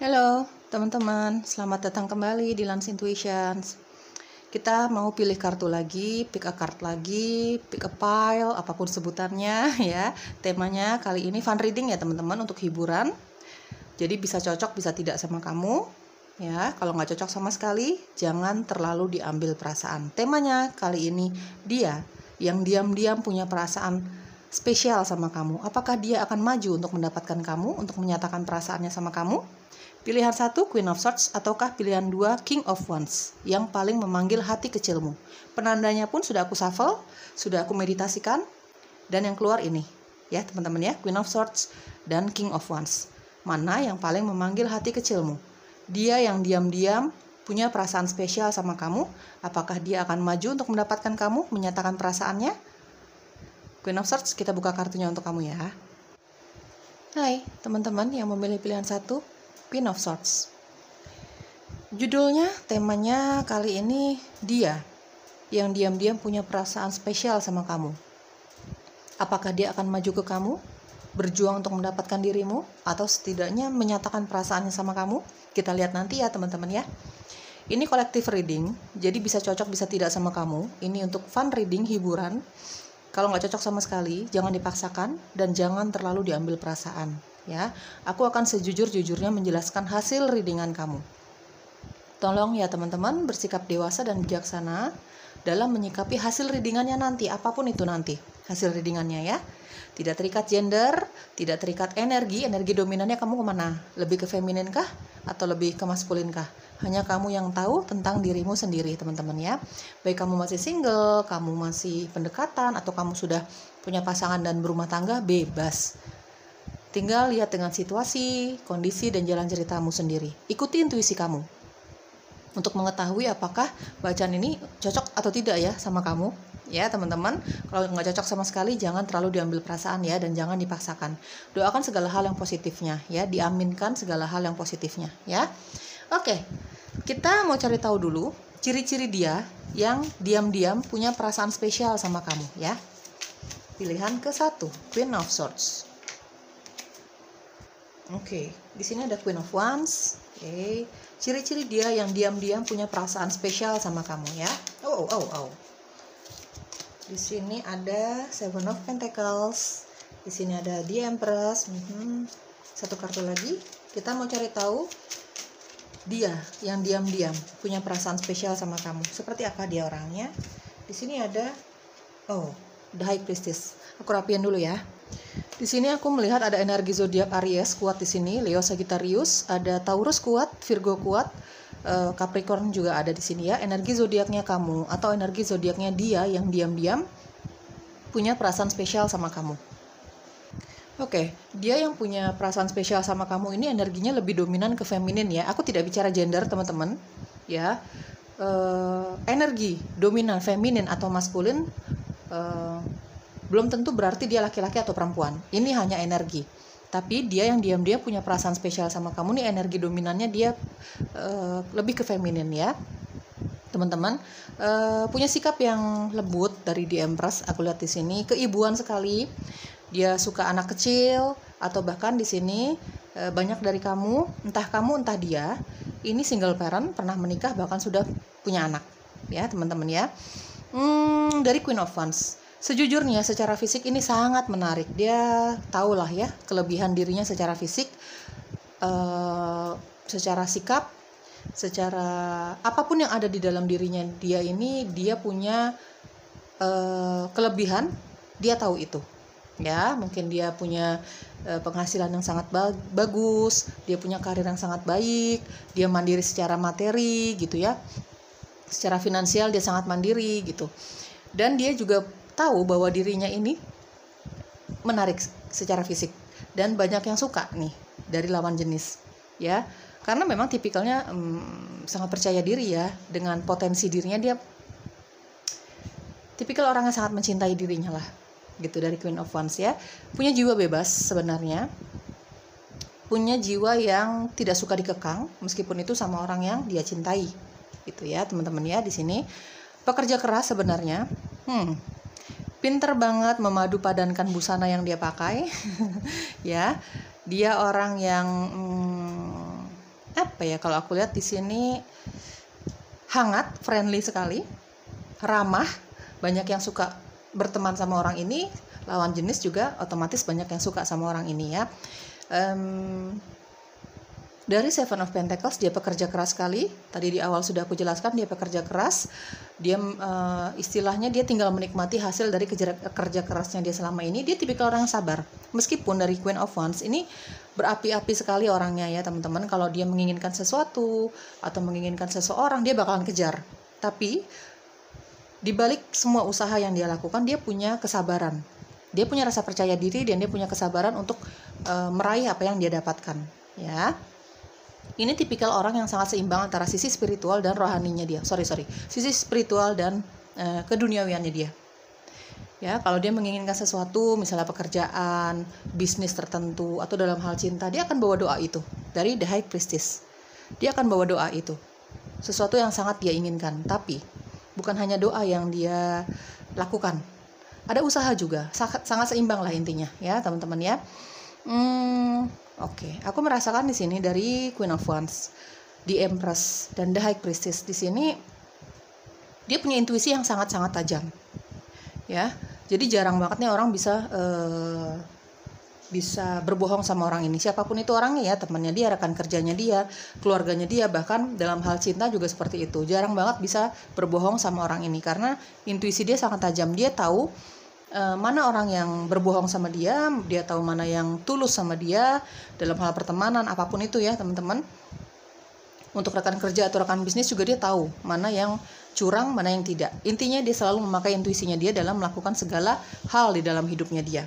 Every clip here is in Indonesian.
Halo teman-teman, selamat datang kembali di Lance Intuitions. Kita mau pilih kartu lagi, pick a card lagi, pick a pile, apapun sebutannya ya. Temanya kali ini fun reading ya teman-teman, untuk hiburan. Jadi bisa cocok, bisa tidak sama kamu ya. Kalau nggak cocok sama sekali, jangan terlalu diambil perasaan. Temanya kali ini dia yang diam-diam punya perasaan spesial sama kamu. Apakah dia akan maju untuk mendapatkan kamu, untuk menyatakan perasaannya sama kamu? Pilihan 1 Queen of Swords ataukah pilihan 2 King of Wands yang paling memanggil hati kecilmu. Penandanya pun sudah aku shuffle, sudah aku meditasikan, dan yang keluar ini ya teman-teman ya, Queen of Swords dan King of Wands. Mana yang paling memanggil hati kecilmu? Dia yang diam-diam punya perasaan spesial sama kamu. Apakah dia akan maju untuk mendapatkan kamu, menyatakan perasaannya? Queen of Swords, kita buka kartunya untuk kamu ya. Hai teman-teman yang memilih pilihan 1 Queen of Swords. Judulnya, temanya kali ini dia yang diam-diam punya perasaan spesial sama kamu. Apakah dia akan maju ke kamu, berjuang untuk mendapatkan dirimu, atau setidaknya menyatakan perasaannya sama kamu? Kita lihat nanti ya teman-teman ya. Ini collective reading, jadi bisa cocok bisa tidak sama kamu. Ini untuk fun reading, hiburan. Kalau nggak cocok sama sekali, jangan dipaksakan dan jangan terlalu diambil perasaan. Ya, aku akan sejujur-jujurnya menjelaskan hasil readingan kamu. Tolong ya teman-teman bersikap dewasa dan bijaksana dalam menyikapi hasil readingannya nanti, apapun itu nanti hasil readingannya ya. Tidak terikat gender, tidak terikat energi dominannya kamu kemana? Lebih ke feminin kah atau lebih ke maskulin kah? Hanya kamu yang tahu tentang dirimu sendiri teman-teman ya. Baik kamu masih single, kamu masih pendekatan, atau kamu sudah punya pasangan dan berumah tangga, bebas. Tinggal lihat dengan situasi, kondisi, dan jalan ceritamu sendiri. Ikuti intuisi kamu untuk mengetahui apakah bacaan ini cocok atau tidak ya sama kamu. Ya teman-teman, kalau nggak cocok sama sekali jangan terlalu diambil perasaan ya, dan jangan dipaksakan. Doakan segala hal yang positifnya ya, diaminkan segala hal yang positifnya ya. Oke, kita mau cari tahu dulu ciri-ciri dia yang diam-diam punya perasaan spesial sama kamu ya. Pilihan ke-1 Queen of Swords. Oke, di sini ada Queen of Wands. Oke, ciri-ciri dia yang diam-diam punya perasaan spesial sama kamu ya. Di sini ada Seven of Pentacles. Di sini ada The Empress. Satu kartu lagi. Kita mau cari tahu dia yang diam-diam punya perasaan spesial sama kamu. Seperti apa dia orangnya? Di sini ada The High Priestess. Aku rapiin dulu ya. Di sini aku melihat ada energi zodiak Aries kuat di sini, Leo, Sagittarius, ada Taurus kuat, Virgo kuat, Capricorn juga ada di sini ya. Energi zodiaknya kamu atau energi zodiaknya dia yang diam-diam punya perasaan spesial sama kamu. Oke, dia yang punya perasaan spesial sama kamu ini energinya lebih dominan ke feminin ya. Aku tidak bicara gender teman-teman ya. Energi dominan feminin atau maskulin belum tentu berarti dia laki-laki atau perempuan. Ini hanya energi. Tapi dia yang diam-diam punya perasaan spesial sama kamu nih, energi dominannya dia lebih ke feminin ya. Teman-teman, punya sikap yang lembut dari The Empress. Aku lihat di sini keibuan sekali. Dia suka anak kecil, atau bahkan di sini banyak dari kamu, entah kamu entah dia, ini single parent, pernah menikah bahkan sudah punya anak ya teman-teman ya. Dari Queen of Wands. Sejujurnya secara fisik ini sangat menarik. Dia tahulah ya kelebihan dirinya secara fisik, secara sikap, secara apapun yang ada di dalam dirinya dia ini, dia punya kelebihan. Dia tahu itu ya. Mungkin dia punya penghasilan yang sangat bagus, dia punya karir yang sangat baik, dia mandiri secara materi gitu ya, secara finansial dia sangat mandiri gitu. Dan dia juga tahu bahwa dirinya ini menarik secara fisik dan banyak yang suka nih dari lawan jenis ya, karena memang tipikalnya sangat percaya diri ya dengan potensi dirinya. Dia tipikal orang yang sangat mencintai dirinya lah gitu, dari Queen of Wands ya. Punya jiwa bebas sebenarnya, punya jiwa yang tidak suka dikekang meskipun itu sama orang yang dia cintai gitu ya teman-teman ya. Di sini pekerja keras sebenarnya, pinter banget memadu padankan busana yang dia pakai ya. Dia orang yang apa ya, kalau aku lihat di sini hangat, friendly sekali, ramah, banyak yang suka berteman sama orang ini, lawan jenis juga otomatis banyak yang suka sama orang ini ya. Dari Seven of Pentacles, dia pekerja keras sekali. Tadi di awal sudah aku jelaskan, dia pekerja keras. Dia istilahnya dia tinggal menikmati hasil dari kerja kerasnya dia selama ini. Dia tipikal orang yang sabar. Meskipun dari Queen of Wands ini berapi-api sekali orangnya ya teman-teman. Kalau dia menginginkan sesuatu atau menginginkan seseorang, dia bakalan kejar. Tapi di balik semua usaha yang dia lakukan, dia punya kesabaran. Dia punya rasa percaya diri dan dia punya kesabaran untuk meraih apa yang dia dapatkan ya. Ini tipikal orang yang sangat seimbang antara sisi spiritual dan rohaninya dia. Sisi spiritual dan keduniawiannya dia. Ya, kalau dia menginginkan sesuatu, misalnya pekerjaan, bisnis tertentu, atau dalam hal cinta, dia akan bawa doa itu dari The High Priestess. Dia akan bawa doa itu, sesuatu yang sangat dia inginkan. Tapi bukan hanya doa yang dia lakukan, ada usaha juga. Sangat seimbang lah intinya, ya teman-teman ya. Oke, aku merasakan di sini dari Queen of Wands, The Empress, dan The High Priestess. Di sini dia punya intuisi yang sangat-sangat tajam, ya. Jadi jarang banget nih orang bisa berbohong sama orang ini. Siapapun itu orangnya ya, temannya dia, rekan kerjanya dia, keluarganya dia, bahkan dalam hal cinta juga seperti itu. Jarang banget bisa berbohong sama orang ini karena intuisi dia sangat tajam. Dia tahu mana orang yang berbohong sama dia, dia tahu mana yang tulus sama dia dalam hal pertemanan, apapun itu ya teman-teman. Untuk rekan kerja atau rekan bisnis juga dia tahu mana yang curang, mana yang tidak. Intinya dia selalu memakai intuisinya dia dalam melakukan segala hal di dalam hidupnya dia.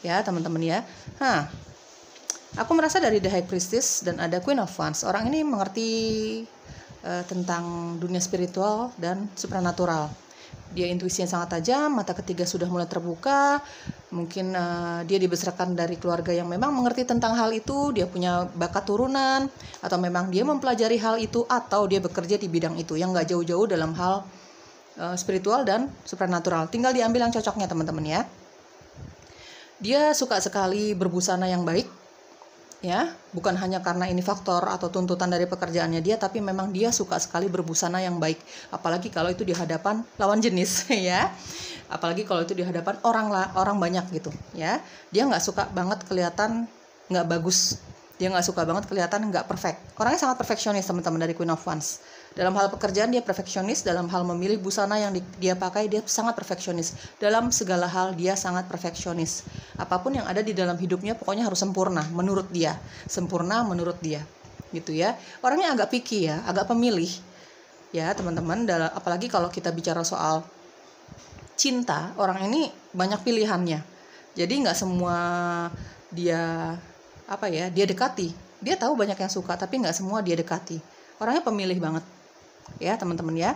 Ya teman-teman ya. Aku merasa dari The High Priestess dan ada Queen of Wands, orang ini mengerti tentang dunia spiritual dan supranatural. Dia intuisinya sangat tajam, mata ketiga sudah mulai terbuka. Mungkin dia dibesarkan dari keluarga yang memang mengerti tentang hal itu, dia punya bakat turunan, atau memang dia mempelajari hal itu, atau dia bekerja di bidang itu yang gak jauh-jauh dalam hal spiritual dan supranatural. Tinggal diambil yang cocoknya teman-teman ya. Dia suka sekali berbusana yang baik, ya, bukan hanya karena ini faktor atau tuntutan dari pekerjaannya dia, tapi memang dia suka sekali berbusana yang baik, apalagi kalau itu di hadapan lawan jenis ya, apalagi kalau itu di hadapan orang banyak gitu ya. Dia nggak suka banget kelihatan nggak bagus, dia nggak suka banget kelihatan nggak perfect. Orangnya sangat perfeksionis teman-teman dari Queen of Wands. Dalam hal pekerjaan dia perfeksionis, dalam hal memilih busana yang dia pakai dia sangat perfeksionis. Dalam segala hal dia sangat perfeksionis. Apapun yang ada di dalam hidupnya pokoknya harus sempurna menurut dia. Sempurna menurut dia. Gitu ya. Orangnya agak picky ya, agak pemilih. Ya, teman-teman, apalagi kalau kita bicara soal cinta, orang ini banyak pilihannya. Jadi nggak semua dia dekati. Dia tahu banyak yang suka, tapi nggak semua dia dekati. Orangnya pemilih banget. Ya teman-teman ya.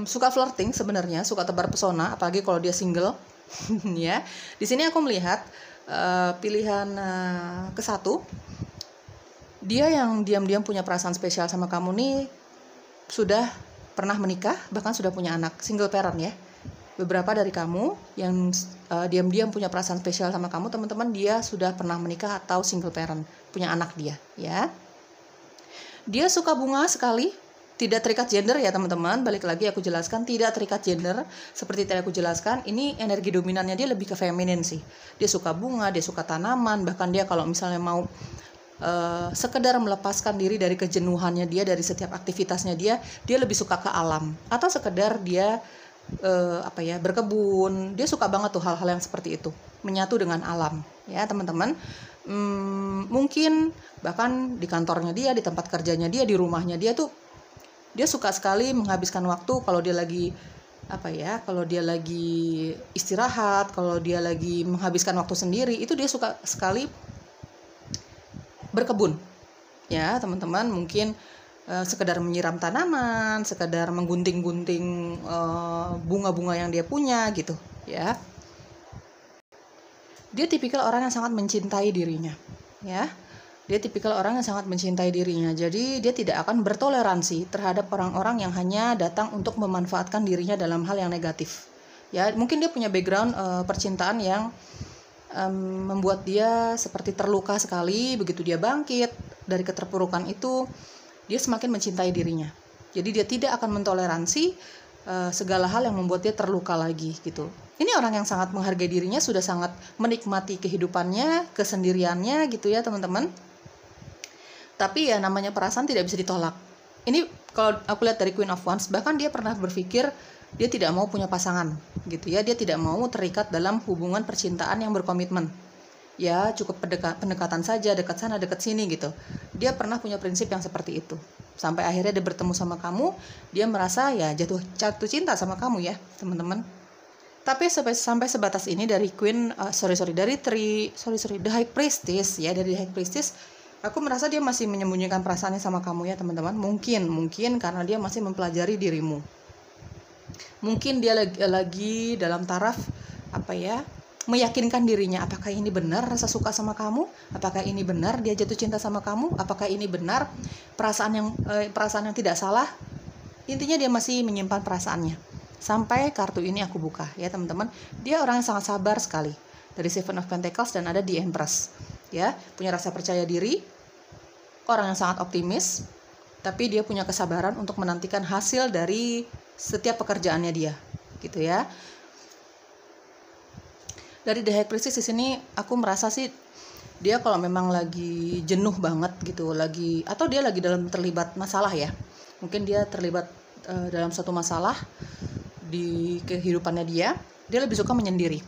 Suka flirting sebenarnya, suka tebar pesona, apalagi kalau dia single. Ya, di sini aku melihat pilihan ke-1, dia yang diam-diam punya perasaan spesial sama kamu nih sudah pernah menikah, bahkan sudah punya anak, single parent ya. Beberapa dari kamu yang diam-diam punya perasaan spesial sama kamu, teman-teman, dia sudah pernah menikah atau single parent, punya anak dia, ya. Dia suka bunga sekali, tidak terikat gender ya teman-teman. Balik lagi aku jelaskan, tidak terikat gender. Seperti tadi aku jelaskan, ini energi dominannya dia lebih ke feminin sih. Dia suka bunga, dia suka tanaman, bahkan dia kalau misalnya mau sekedar melepaskan diri dari kejenuhannya dia, dari setiap aktivitasnya dia lebih suka ke alam. Atau sekedar dia berkebun. Dia suka banget tuh hal-hal yang seperti itu, menyatu dengan alam ya teman-teman. Mungkin bahkan di kantornya dia, di tempat kerjanya dia, di rumahnya dia tuh dia suka sekali menghabiskan waktu kalau dia lagi istirahat, kalau dia lagi menghabiskan waktu sendiri, itu dia suka sekali berkebun ya teman-teman. Mungkin sekedar menyiram tanaman, sekedar menggunting-gunting bunga-bunga yang dia punya gitu ya. Dia tipikal orang yang sangat mencintai dirinya ya. Dia tipikal orang yang sangat mencintai dirinya. Jadi dia tidak akan bertoleransi terhadap orang-orang yang hanya datang untuk memanfaatkan dirinya dalam hal yang negatif ya. Mungkin dia punya background percintaan yang membuat dia seperti terluka sekali. Begitu dia bangkit, dari keterpurukan itu, dia semakin mencintai dirinya. Jadi dia tidak akan mentoleransi segala hal yang membuat dia terluka lagi gitu. Ini orang yang sangat menghargai dirinya, sudah sangat menikmati kehidupannya, kesendiriannya gitu ya teman-teman. Tapi ya namanya perasaan tidak bisa ditolak. Ini kalau aku lihat dari Queen of Wands, bahkan dia pernah berpikir dia tidak mau punya pasangan gitu ya. Dia tidak mau terikat dalam hubungan percintaan yang berkomitmen. Ya cukup pendekatan saja, dekat sana dekat sini gitu. Dia pernah punya prinsip yang seperti itu. Sampai akhirnya dia bertemu sama kamu, dia merasa ya jatuh cinta sama kamu ya teman-teman. Tapi sampai sebatas ini dari The High Priestess ya, dari The High Priestess, aku merasa dia masih menyembunyikan perasaannya sama kamu ya teman-teman. Mungkin karena dia masih mempelajari dirimu. Mungkin dia lagi dalam taraf meyakinkan dirinya, apakah ini benar rasa suka sama kamu, apakah ini benar dia jatuh cinta sama kamu, apakah ini benar perasaan yang tidak salah. Intinya dia masih menyimpan perasaannya. Sampai kartu ini aku buka ya teman-teman. Dia orang yang sangat sabar sekali. Dari Seven of Pentacles dan ada The Empress. Ya, punya rasa percaya diri, orang yang sangat optimis, tapi dia punya kesabaran untuk menantikan hasil dari setiap pekerjaannya dia, gitu ya. Dari The High Priestess di sini aku merasa sih dia kalau memang lagi jenuh banget gitu, atau dia lagi terlibat masalah ya. Mungkin dia terlibat dalam suatu masalah di kehidupannya dia lebih suka menyendiri.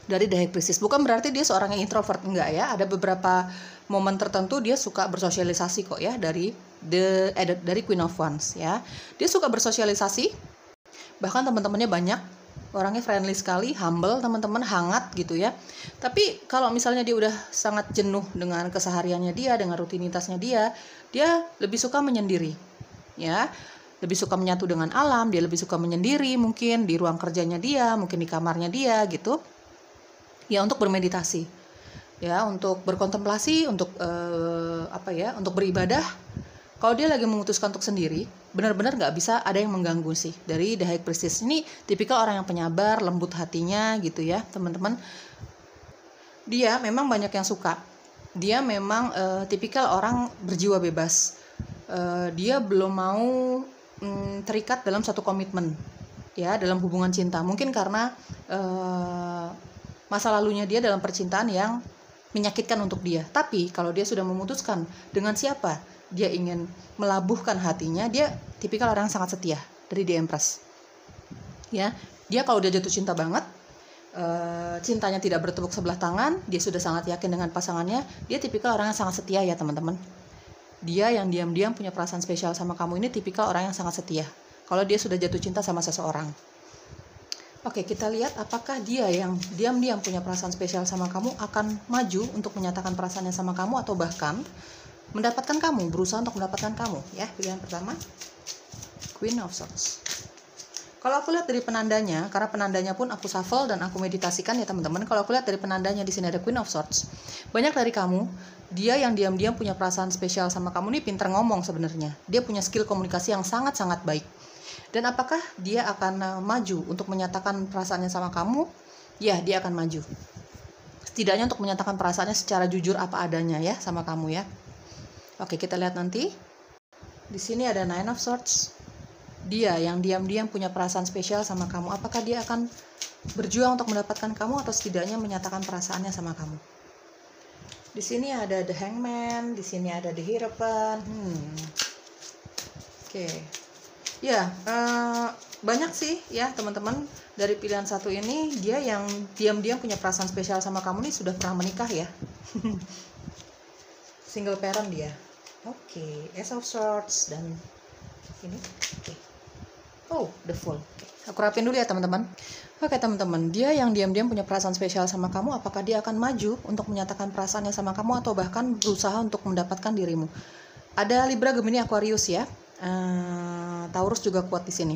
Dari The High Priestess bukan berarti dia seorang yang introvert, enggak ya. Ada beberapa momen tertentu dia suka bersosialisasi kok ya, dari Queen of Wands ya. Dia suka bersosialisasi. Bahkan teman-temannya banyak. Orangnya friendly sekali, humble teman-teman, hangat gitu ya. Tapi kalau misalnya dia udah sangat jenuh dengan kesehariannya dia, dengan rutinitasnya dia lebih suka menyendiri. Ya, lebih suka menyatu dengan alam, dia lebih suka menyendiri mungkin di ruang kerjanya dia, mungkin di kamarnya dia gitu. Ya, untuk bermeditasi. Ya, untuk berkontemplasi, untuk untuk beribadah. Kalau dia lagi memutuskan untuk sendiri, benar-benar nggak bisa ada yang mengganggu sih. Dari The High Priestess ini tipikal orang yang penyabar, lembut hatinya gitu ya teman-teman. Dia memang banyak yang suka. Dia memang tipikal orang berjiwa bebas. Dia belum mau terikat dalam satu komitmen ya, dalam hubungan cinta. Mungkin karena masa lalunya dia dalam percintaan yang menyakitkan untuk dia. Tapi kalau dia sudah memutuskan dengan siapa dia ingin melabuhkan hatinya, dia tipikal orang yang sangat setia. Dari The Empress ya, dia kalau dia jatuh cinta banget, cintanya tidak bertepuk sebelah tangan, dia sudah sangat yakin dengan pasangannya, dia tipikal orang yang sangat setia ya teman-teman. Dia yang diam-diam punya perasaan spesial sama kamu ini tipikal orang yang sangat setia kalau dia sudah jatuh cinta sama seseorang. Oke, kita lihat apakah dia yang diam-diam punya perasaan spesial sama kamu akan maju untuk menyatakan perasaannya sama kamu, atau bahkan mendapatkan kamu, berusaha untuk mendapatkan kamu ya. Pilihan pertama, Queen of Swords. Kalau aku lihat dari penandanya, karena penandanya pun aku shuffle dan aku meditasikan ya teman-teman. Kalau aku lihat dari penandanya di sini ada Queen of Swords. Banyak dari kamu, dia yang diam-diam punya perasaan spesial sama kamu nih pintar ngomong sebenarnya. Dia punya skill komunikasi yang sangat-sangat baik. Dan apakah dia akan maju untuk menyatakan perasaannya sama kamu? Ya, dia akan maju. Setidaknya untuk menyatakan perasaannya secara jujur apa adanya ya sama kamu ya. Oke, kita lihat nanti. Di sini ada Nine of Swords. Dia yang diam-diam punya perasaan spesial sama kamu. Apakah dia akan berjuang untuk mendapatkan kamu, atau setidaknya menyatakan perasaannya sama kamu? Di sini ada The Hangman, di sini ada The Hierophant. Oke. Ya, banyak sih ya teman-teman. Dari pilihan satu ini, dia yang diam-diam punya perasaan spesial sama kamu nih sudah pernah menikah ya. Single parent dia. Oke, Ace of Swords dan ini. Oke. Oh, the Fool. Aku rapin dulu ya teman-teman. Oke teman-teman, dia yang diam-diam punya perasaan spesial sama kamu, apakah dia akan maju untuk menyatakan perasaannya sama kamu, atau bahkan berusaha untuk mendapatkan dirimu? Ada Libra, Gemini, Aquarius ya. Taurus juga kuat di sini.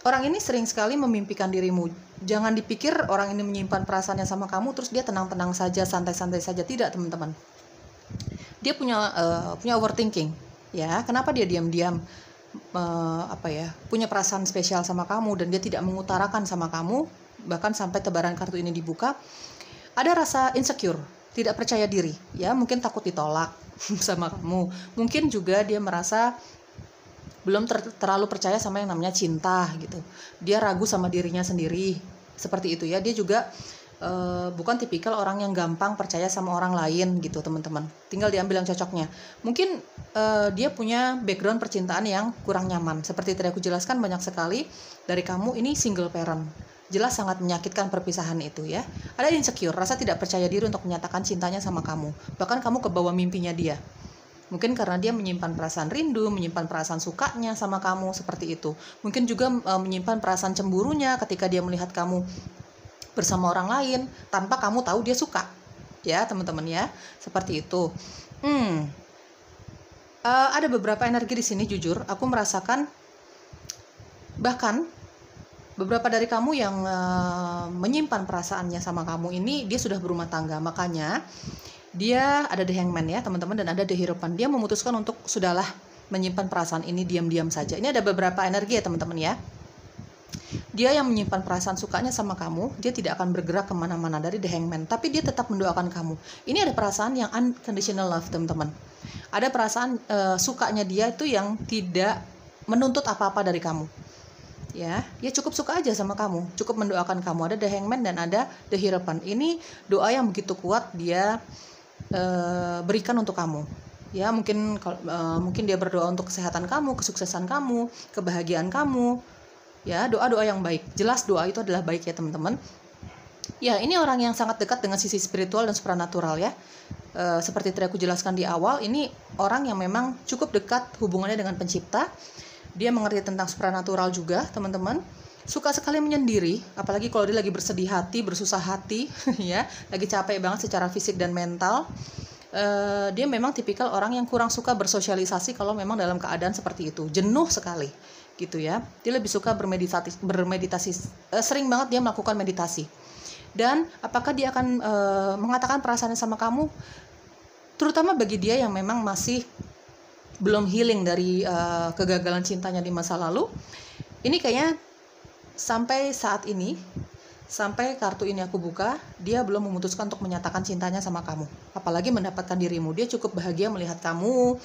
Orang ini sering sekali memimpikan dirimu. Jangan dipikir orang ini menyimpan perasaannya sama kamu terus dia tenang-tenang saja, santai-santai saja. Tidak teman-teman. Dia punya overthinking ya. Kenapa dia diam-diam punya perasaan spesial sama kamu dan dia tidak mengutarakan sama kamu, bahkan sampai tebaran kartu ini dibuka? Ada rasa insecure tidak percaya diri, ya, mungkin takut ditolak sama kamu. Mungkin juga dia merasa belum terlalu percaya sama yang namanya cinta gitu. Dia ragu sama dirinya sendiri, seperti itu ya. Dia juga bukan tipikal orang yang gampang percaya sama orang lain gitu, teman-teman. Tinggal diambil yang cocoknya. Mungkin dia punya background percintaan yang kurang nyaman. Seperti tadi aku jelaskan, banyak sekali dari kamu ini single parent. Jelas sangat menyakitkan perpisahan itu ya. Ada insecure, rasa tidak percaya diri untuk menyatakan cintanya sama kamu. Bahkan kamu kebawa mimpinya dia. Mungkin karena dia menyimpan perasaan rindu, menyimpan perasaan sukanya sama kamu, seperti itu. Mungkin juga menyimpan perasaan cemburunya ketika dia melihat kamu bersama orang lain tanpa kamu tahu dia suka. Ya, teman-teman ya. Seperti itu. Ada beberapa energi di sini, jujur aku merasakan bahkan beberapa dari kamu yang menyimpan perasaannya sama kamu ini dia sudah berumah tangga. Makanya dia ada the hangman ya teman-teman, dan ada the hierophant. Dia memutuskan untuk sudahlah menyimpan perasaan ini diam-diam saja. Ini ada beberapa energi ya teman-teman ya. Dia yang menyimpan perasaan sukanya sama kamu, dia tidak akan bergerak kemana-mana dari the hangman, tapi dia tetap mendoakan kamu. Ini ada perasaan yang unconditional love teman-teman. Ada perasaan sukanya dia itu yang tidak menuntut apa-apa dari kamu. Ya, dia cukup suka aja sama kamu, cukup mendoakan kamu. Ada the hangman dan ada the hierophant. Ini doa yang begitu kuat dia berikan untuk kamu. Ya, mungkin dia berdoa untuk kesehatan kamu, kesuksesan kamu, kebahagiaan kamu. Ya, doa-doa yang baik. Jelas doa itu adalah baik ya teman-teman. Ya, ini orang yang sangat dekat dengan sisi spiritual dan supranatural ya. Seperti tadi aku jelaskan di awal, ini orang yang memang cukup dekat hubungannya dengan pencipta. Dia mengerti tentang supranatural juga, teman-teman. Suka sekali menyendiri, apalagi kalau dia lagi bersedih hati, bersusah hati, ya, lagi capek banget secara fisik dan mental. Dia memang tipikal orang yang kurang suka bersosialisasi kalau memang dalam keadaan seperti itu, jenuh sekali, gitu ya. Dia lebih suka bermeditasi, sering banget dia melakukan meditasi. Dan apakah dia akan mengatakan perasaannya sama kamu, terutama bagi dia yang memang masih belum healing dari kegagalan cintanya di masa lalu. Ini kayaknya sampai saat ini, sampai kartu ini aku buka, dia belum memutuskan untuk menyatakan cintanya sama kamu, apalagi mendapatkan dirimu. Dia cukup bahagia melihat kamu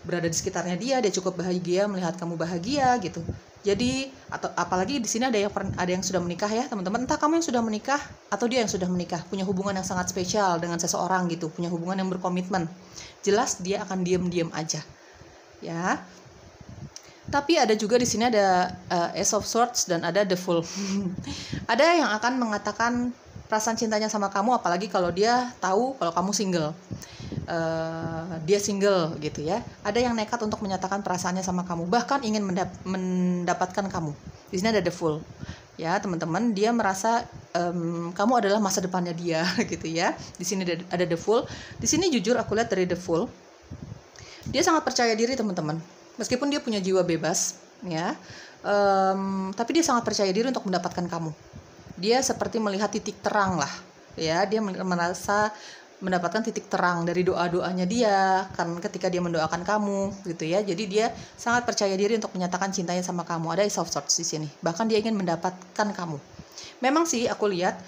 berada di sekitarnya dia cukup bahagia melihat kamu bahagia gitu. Jadi apalagi di sini ada yang sudah menikah ya teman-teman. Entah kamu yang sudah menikah atau dia yang sudah menikah, punya hubungan yang sangat spesial dengan seseorang gitu, punya hubungan yang berkomitmen. Jelas dia akan diam-diam aja ya. Tapi ada juga di sini ada Ace of Swords dan ada The Fool. Ada yang akan mengatakan perasaan cintanya sama kamu, apalagi kalau dia tahu kalau kamu single. Dia single gitu ya. Ada yang nekat untuk menyatakan perasaannya sama kamu, bahkan ingin mendapatkan kamu. Di sini ada The Fool. Ya, teman-teman, dia merasa kamu adalah masa depannya dia gitu ya. Di sini ada The Fool. Di sini jujur aku lihat dari The Fool, dia sangat percaya diri, teman-teman. Meskipun dia punya jiwa bebas, ya, tapi dia sangat percaya diri untuk mendapatkan kamu. Dia seperti melihat titik terang lah, ya. Dia merasa mendapatkan titik terang dari doa-doanya dia, kan ketika dia mendoakan kamu, gitu ya. Jadi dia sangat percaya diri untuk menyatakan cintanya sama kamu. Ada Ace of Swords di sini. Bahkan dia ingin mendapatkan kamu. Memang sih aku lihat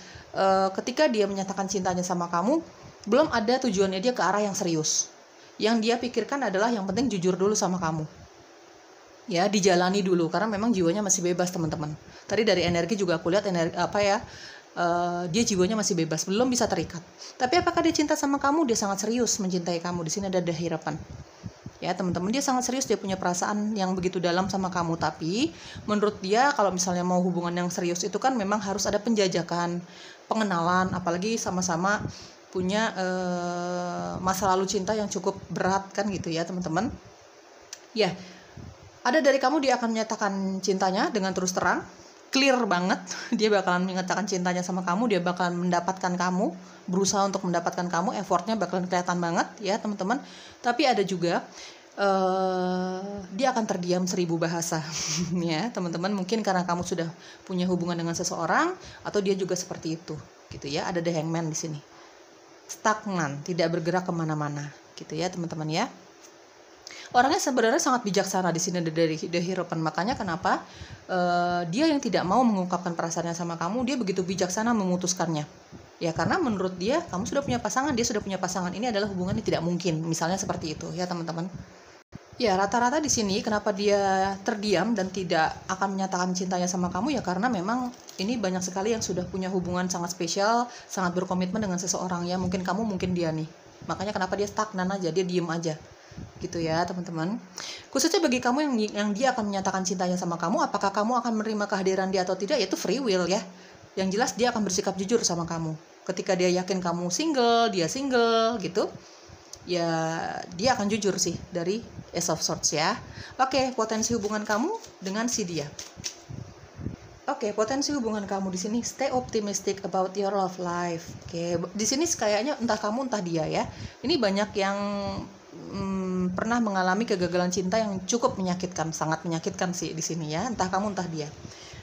ketika dia menyatakan cintanya sama kamu, belum ada tujuannya dia ke arah yang serius. Yang dia pikirkan adalah yang penting jujur dulu sama kamu. Ya, dijalani dulu karena memang jiwanya masih bebas, teman-teman. Tadi dari energi juga aku lihat dia jiwanya masih bebas, belum bisa terikat. Tapi apakah dia cinta sama kamu? Dia sangat serius mencintai kamu. Di sini ada The Hierophant. Ya, teman-teman, dia sangat serius, dia punya perasaan yang begitu dalam sama kamu. Tapi menurut dia kalau misalnya mau hubungan yang serius itu kan memang harus ada penjajakan, pengenalan, apalagi sama-sama punya masa lalu cinta yang cukup berat kan gitu ya teman-teman. Ya, ada dari kamu, dia akan menyatakan cintanya dengan terus terang, clear banget. Dia bakalan menyatakan cintanya sama kamu, dia bakalan mendapatkan kamu, berusaha untuk mendapatkan kamu, effortnya bakalan kelihatan banget ya teman-teman. Tapi ada juga dia akan terdiam 1000 bahasa ya teman-teman. Mungkin karena kamu sudah punya hubungan dengan seseorang, atau dia juga seperti itu gitu ya. Ada The Hangman di sini, stagnan, tidak bergerak kemana-mana gitu ya teman-teman ya. Orangnya sebenarnya sangat bijaksana di sini dari The Hierophant. Makanya kenapa dia yang tidak mau mengungkapkan perasaannya sama kamu, dia begitu bijaksana memutuskannya. Ya karena menurut dia kamu sudah punya pasangan, dia sudah punya pasangan, ini adalah hubungan yang tidak mungkin, misalnya seperti itu ya teman-teman. Ya rata-rata di sini kenapa dia terdiam dan tidak akan menyatakan cintanya sama kamu, ya karena memang ini banyak sekali yang sudah punya hubungan sangat spesial, sangat berkomitmen dengan seseorang ya, mungkin kamu, mungkin dia nih. Makanya kenapa dia stagnan aja, dia diem aja gitu ya teman-teman. Khususnya bagi kamu yang dia akan menyatakan cintanya sama kamu, apakah kamu akan menerima kehadiran dia atau tidak, yaitu free will ya. Yang jelas dia akan bersikap jujur sama kamu. Ketika dia yakin kamu single, dia single gitu, ya dia akan jujur sih dari Ace of Swords ya. Oke, potensi hubungan kamu dengan si dia. Oke, potensi hubungan kamu di sini, stay optimistic about your love life. Oke, di sini kayaknya entah kamu entah dia ya. Ini banyak yang pernah mengalami kegagalan cinta yang cukup menyakitkan, sangat menyakitkan sih di sini ya. Entah kamu entah dia.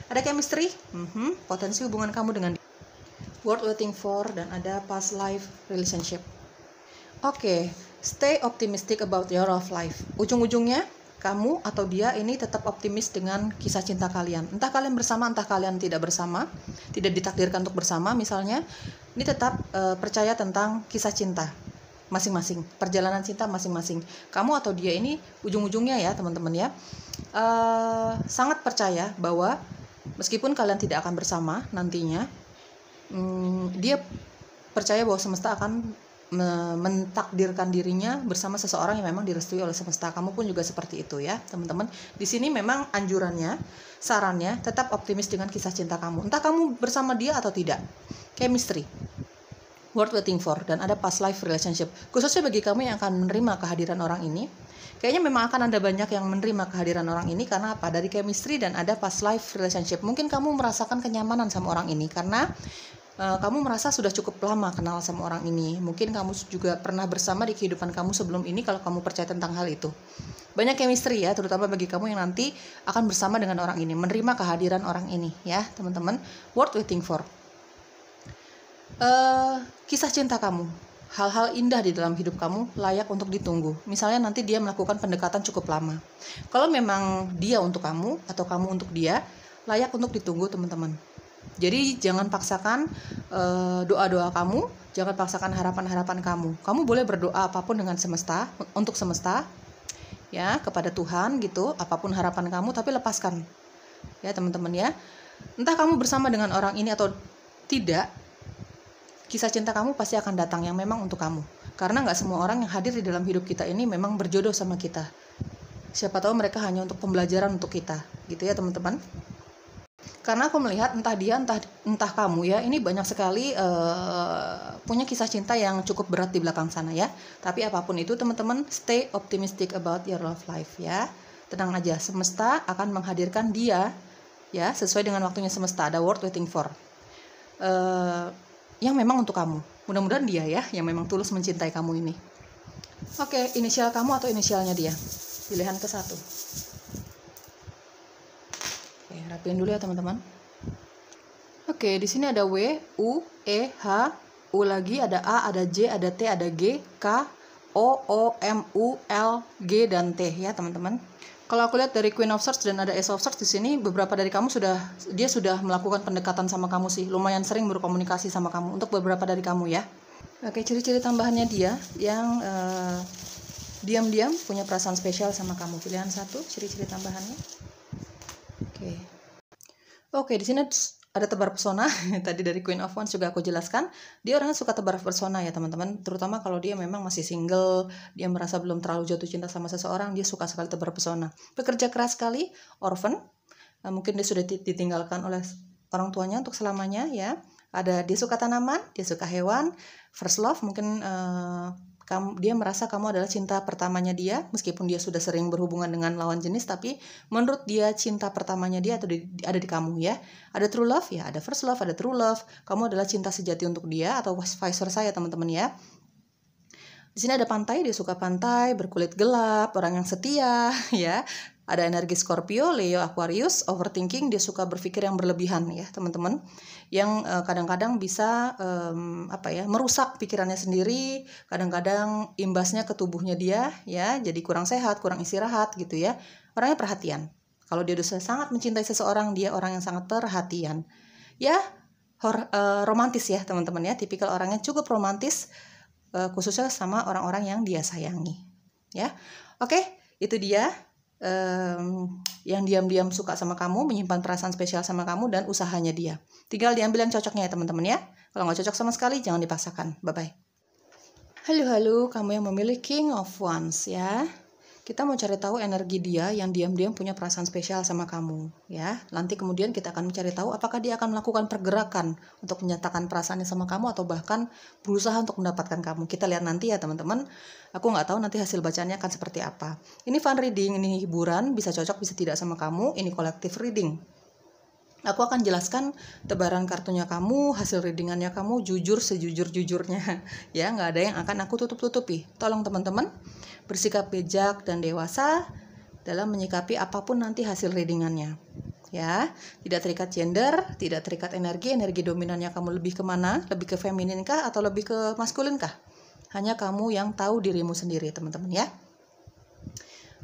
Ada chemistry, potensi hubungan kamu dengan dia. Worth waiting for, dan ada past life relationship. Oke, stay optimistic about your love life. Ujung-ujungnya kamu atau dia ini tetap optimis dengan kisah cinta kalian. Entah kalian bersama, entah kalian tidak bersama, tidak ditakdirkan untuk bersama misalnya, ini tetap percaya tentang kisah cinta masing-masing, perjalanan cinta masing-masing. Kamu atau dia ini ujung-ujungnya ya teman-teman ya, sangat percaya bahwa meskipun kalian tidak akan bersama nantinya, dia percaya bahwa semesta akan mentakdirkan dirinya bersama seseorang yang memang direstui oleh semesta. Kamu pun juga seperti itu ya teman-teman. Di sini memang anjurannya, sarannya tetap optimis dengan kisah cinta kamu, entah kamu bersama dia atau tidak. Chemistry, worth waiting for, dan ada past life relationship. Khususnya bagi kamu yang akan menerima kehadiran orang ini, kayaknya memang akan ada banyak yang menerima kehadiran orang ini. Karena apa? Dari chemistry dan ada past life relationship. Mungkin kamu merasakan kenyamanan sama orang ini karena kamu merasa sudah cukup lama kenal sama orang ini. Mungkin kamu juga pernah bersama di kehidupan kamu sebelum ini kalau kamu percaya tentang hal itu. Banyak chemistry ya, terutama bagi kamu yang nanti akan bersama dengan orang ini, menerima kehadiran orang ini ya teman-teman. Worth waiting for. Kisah cinta kamu, hal-hal indah di dalam hidup kamu layak untuk ditunggu. Misalnya nanti dia melakukan pendekatan cukup lama. Kalau memang dia untuk kamu atau kamu untuk dia, layak untuk ditunggu teman-teman. Jadi jangan paksakan doa-doa kamu, jangan paksakan harapan-harapan kamu. Kamu boleh berdoa apapun dengan semesta, untuk semesta, ya kepada Tuhan gitu, apapun harapan kamu, tapi lepaskan, ya teman-teman ya. Entah kamu bersama dengan orang ini atau tidak, kisah cinta kamu pasti akan datang yang memang untuk kamu. Karena nggak semua orang yang hadir di dalam hidup kita ini memang berjodoh sama kita. Siapa tahu mereka hanya untuk pembelajaran untuk kita, gitu ya teman-teman. Karena aku melihat entah dia entah kamu ya, ini banyak sekali punya kisah cinta yang cukup berat di belakang sana ya. Tapi apapun itu teman-teman, stay optimistic about your love life ya. Tenang aja, semesta akan menghadirkan dia ya sesuai dengan waktunya semesta. Ada worth waiting for yang memang untuk kamu. Mudah-mudahan dia ya yang memang tulus mencintai kamu ini. Oke, inisial kamu atau inisialnya dia? Pilihan ke-1. Rapiin dulu ya teman-teman. Oke, di sini ada W, U, E, H, U lagi, ada A, ada J, ada T, ada G, K, O, O, M, U, L, G, dan T ya teman-teman. Kalau aku lihat dari Queen of Swords dan ada Ace of Swords di sini, beberapa dari kamu dia sudah melakukan pendekatan sama kamu sih, lumayan sering berkomunikasi sama kamu untuk beberapa dari kamu ya. Oke, ciri-ciri tambahannya dia yang diam-diam punya perasaan spesial sama kamu. Pilihan 1, ciri-ciri tambahannya. Oke, di sini ada tebar pesona. Tadi dari Queen of Wands juga aku jelaskan. Dia orangnya suka tebar pesona ya teman-teman. Terutama kalau dia memang masih single, dia merasa belum terlalu jatuh cinta sama seseorang, dia suka sekali tebar pesona. Pekerja keras sekali, orphan. Mungkin dia sudah ditinggalkan oleh orang tuanya untuk selamanya ya. Dia suka tanaman, dia suka hewan. First love, mungkin dia merasa kamu adalah cinta pertamanya dia, meskipun dia sudah sering berhubungan dengan lawan jenis, tapi menurut dia cinta pertamanya dia ada di kamu ya. Ada true love ya, ada first love, ada true love. Kamu adalah cinta sejati untuk dia atau vice versa ya teman-teman ya. Di sini ada pantai, dia suka pantai, berkulit gelap, orang yang setia ya. Ada energi Scorpio, Leo, Aquarius, overthinking, dia suka berpikir yang berlebihan ya teman-teman, yang kadang-kadang bisa merusak pikirannya sendiri, kadang-kadang imbasnya ke tubuhnya dia ya, jadi kurang sehat, kurang istirahat gitu ya. Orangnya perhatian. Kalau dia sudah sangat mencintai seseorang, dia orang yang sangat perhatian. Ya, romantis ya teman-teman ya, tipikal orangnya cukup romantis, khususnya sama orang-orang yang dia sayangi ya. Oke, itu dia yang diam-diam suka sama kamu, menyimpan perasaan spesial sama kamu, dan usahanya dia. Tinggal diambil yang cocoknya ya teman-teman ya. Kalau nggak cocok sama sekali jangan dipaksakan. Bye-bye. Halo, kamu yang memilih King of Wands ya. Kita mau cari tahu energi dia yang diam-diam punya perasaan spesial sama kamu ya. Nanti kemudian kita akan mencari tahu apakah dia akan melakukan pergerakan untuk menyatakan perasaannya sama kamu atau bahkan berusaha untuk mendapatkan kamu. Kita lihat nanti ya teman-teman. Aku nggak tahu nanti hasil bacaannya akan seperti apa. Ini fun reading, ini hiburan, bisa cocok bisa tidak sama kamu. Ini collective reading. Aku akan jelaskan tebaran kartunya kamu, hasil readingannya kamu jujur sejujur-jujurnya ya, nggak ada yang akan aku tutup-tutupi. Tolong teman-teman bersikap bijak dan dewasa dalam menyikapi apapun nanti hasil readingannya ya. Tidak terikat gender, tidak terikat energi dominannya kamu lebih kemana, lebih ke feminin kah atau lebih ke maskulin kah? Hanya kamu yang tahu dirimu sendiri teman-teman ya.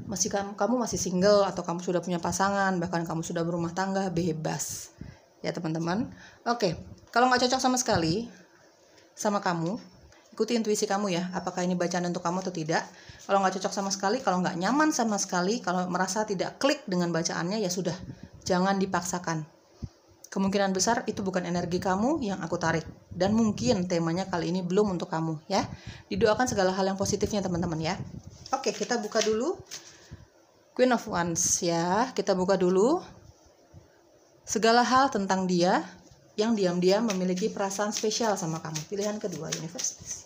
Kamu masih single atau kamu sudah punya pasangan, bahkan kamu sudah berumah tangga, bebas ya teman-teman. Oke, kalau nggak cocok sama sekali sama kamu, ikuti intuisi kamu ya, apakah ini bacaan untuk kamu atau tidak. Kalau nggak cocok sama sekali, kalau nggak nyaman sama sekali, kalau merasa tidak klik dengan bacaannya, ya sudah, jangan dipaksakan. Kemungkinan besar itu bukan energi kamu yang aku tarik, dan mungkin temanya kali ini belum untuk kamu ya. Didoakan segala hal yang positifnya teman-teman ya. Oke, kita buka dulu Queen of Wands ya. Kita buka dulu segala hal tentang dia yang diam-diam memiliki perasaan spesial sama kamu. Pilihan kedua, Universe.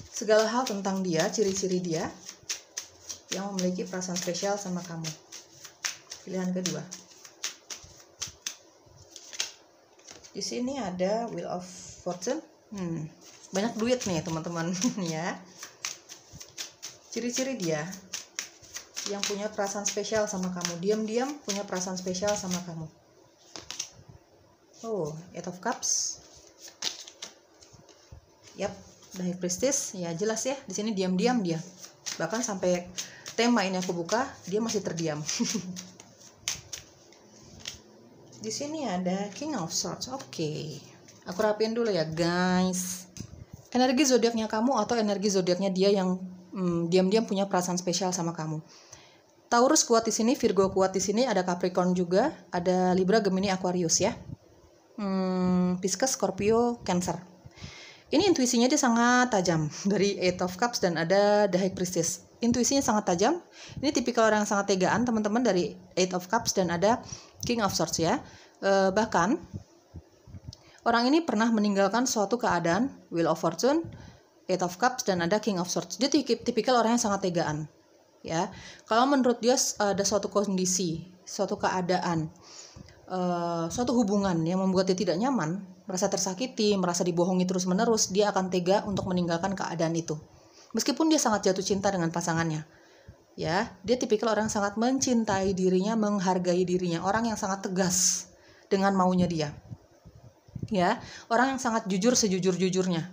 Segala hal tentang dia, ciri-ciri dia yang memiliki perasaan spesial sama kamu. Pilihan kedua. Di sini ada Wheel of Fortune. Banyak duit nih teman-teman ya. Ciri-ciri dia yang punya perasaan spesial sama kamu, diam-diam punya perasaan spesial sama kamu. Oh, Eight of Cups. Yap, The High Priestess. Ya jelas ya, di sini diam-diam dia. Bahkan sampai tema ini aku buka, dia masih terdiam. Di sini ada King of Swords. Oke. Aku rapiin dulu ya, guys. Energi zodiaknya kamu atau energi zodiaknya dia yang diam-diam punya perasaan spesial sama kamu. Taurus kuat di sini, Virgo kuat di sini, ada Capricorn juga, ada Libra, Gemini, Aquarius ya. Pisces, Scorpio, Cancer. Ini intuisinya dia sangat tajam dari Eight of Cups dan ada The High Priestess. Intuisinya sangat tajam. Ini tipikal orang yang sangat tegaan teman-teman dari Eight of Cups dan ada King of Swords ya. Bahkan orang ini pernah meninggalkan suatu keadaan, Wheel of Fortune, Eight of Cups dan ada King of Swords. Dia tipikal orang yang sangat tegaan. Ya, kalau menurut dia ada suatu kondisi, suatu keadaan, suatu hubungan yang membuat dia tidak nyaman, merasa tersakiti, merasa dibohongi terus-menerus, dia akan tega untuk meninggalkan keadaan itu. Meskipun dia sangat jatuh cinta dengan pasangannya. Ya, dia tipikal orang yang sangat mencintai dirinya, menghargai dirinya, orang yang sangat tegas dengan maunya dia. Ya, orang yang sangat jujur sejujur-jujurnya.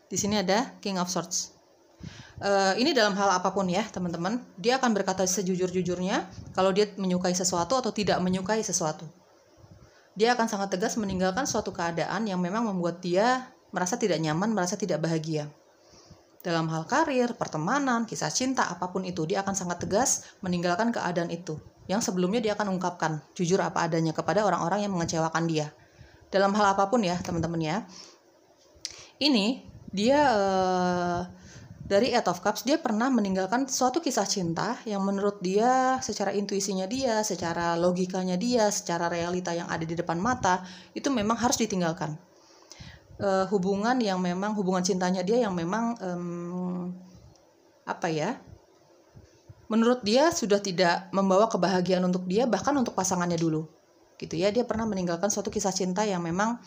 Di sini ada King of Swords. Ini dalam hal apapun ya teman-teman, dia akan berkata sejujur-jujurnya kalau dia menyukai sesuatu atau tidak menyukai sesuatu. Dia akan sangat tegas meninggalkan suatu keadaan yang memang membuat dia merasa tidak nyaman, merasa tidak bahagia. Dalam hal karir, pertemanan, kisah cinta, apapun itu, dia akan sangat tegas meninggalkan keadaan itu. Yang sebelumnya dia akan ungkapkan jujur apa adanya kepada orang-orang yang mengecewakan dia. Dalam hal apapun ya teman-teman ya. Ini dia dari Eight of Cups, dia pernah meninggalkan suatu kisah cinta yang menurut dia, secara intuisinya dia, secara logikanya dia, secara realita yang ada di depan mata, itu memang harus ditinggalkan. Hubungan cintanya dia yang memang, menurut dia sudah tidak membawa kebahagiaan untuk dia, bahkan untuk pasangannya dulu. Gitu ya, dia pernah meninggalkan suatu kisah cinta yang memang